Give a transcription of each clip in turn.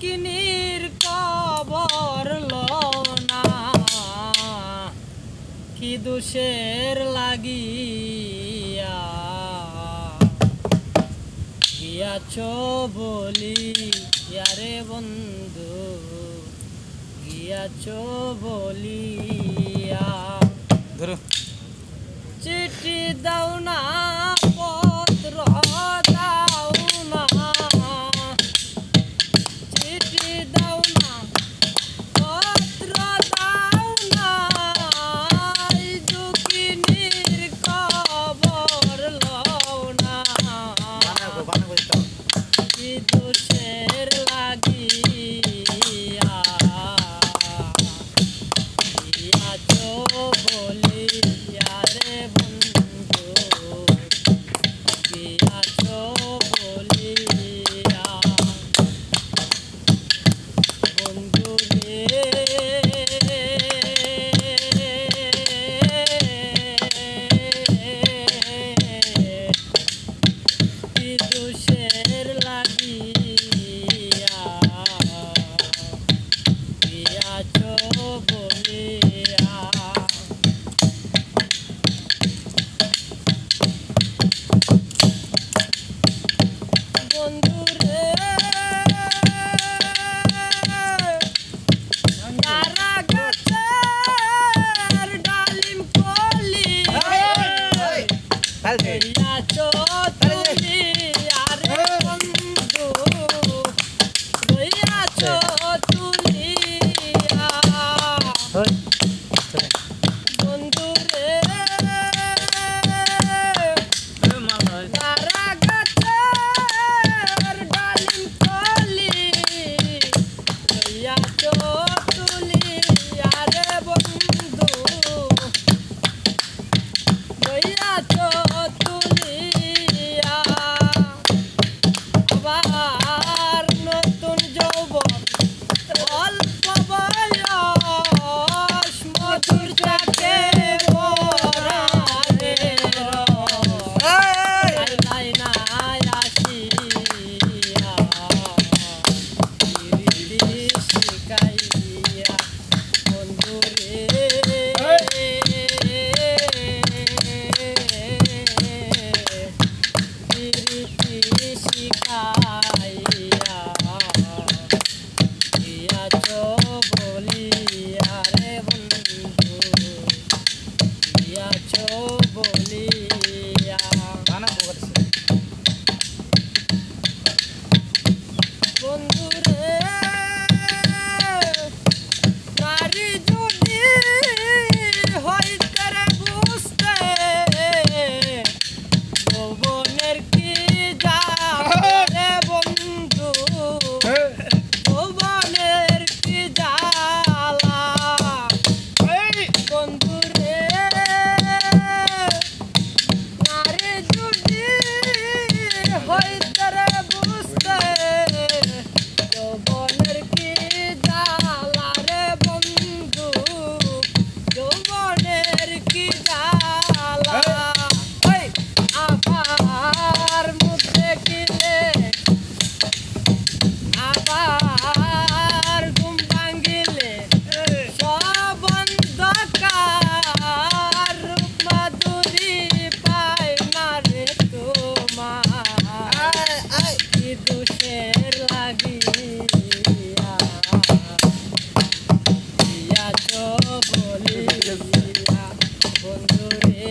দুঃখিনীর কবর লনা কি দোষের লাগিয়া গিয়াছ বলি ইয়ারে বন্ধু গিয়াছ বলিয়া চিঠি দাও না পত্র দাও না চিঠি দাও না পত্র দাও না দুঃখিনীর খবর লও না কি দোষের লাগিয়া গিয়াছ বলিয়া রে বন্ধু গিয়াছ বলিয়া বন্ধু রে কি দোষের লাগিয়া গিয়াছ বলিয়া বন্ধু রে নারা গাছের ডালিম কলি গিয়াছ তুমি আরে বন্ধু গিয়াছ তুলিয়া বন্ধু রে নারা গাছের ডালিম কলি গিয়াছ তুলিয়া রে বন্ধু গিয়াছ তুলিয়া আবার নতুন যৌবন অল্প বয়স মধুর চাকে ভরা রে নাই নাই আসিয়া প্রীতি শিখাইয়া বন্ধু রে প্রীতি শিখাইয়া গিয়াছ বলিয়া রে বন্ধু গিয়াছ বলিয়া বন্ধু রে নারী যদি হইতে রে বুঝতে যৌবনের কি যাবে রে বন্ধু যৌবনের কি জ্বালা বন্ধু রে নারী যদি হইতে রে বুঝতে যৌবনের কি জ্বালা রে বন্ধু যৌবনের কি জ্বালা আবার মুখে কিলে আবার ঘুম ভাঙিলে সব অন্ধকার রূপ মাধুরী পায় না রে তোমার কি দোষের লাগিয়া গিয়াছ বলিয়া বন্ধু রে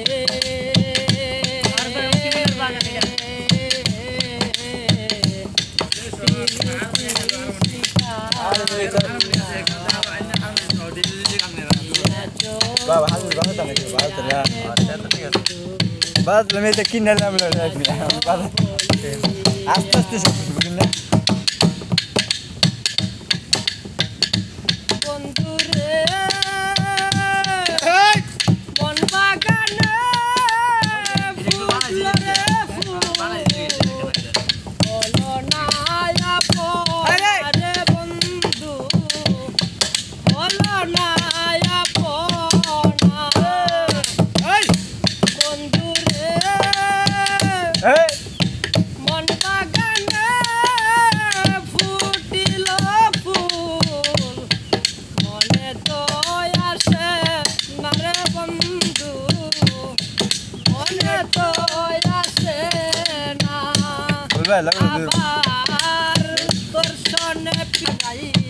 বাস আমি এটা কিনে নিলাম আস্তে আস্তে সব কিনে বন্ধু রে বন বাগানে ফুল রে ফুল বলো না রে বন্ধু বলো না বন্ধু রে মন বাগানে লাগাই লাগাই আবার তোর সনে পিড়াইয়া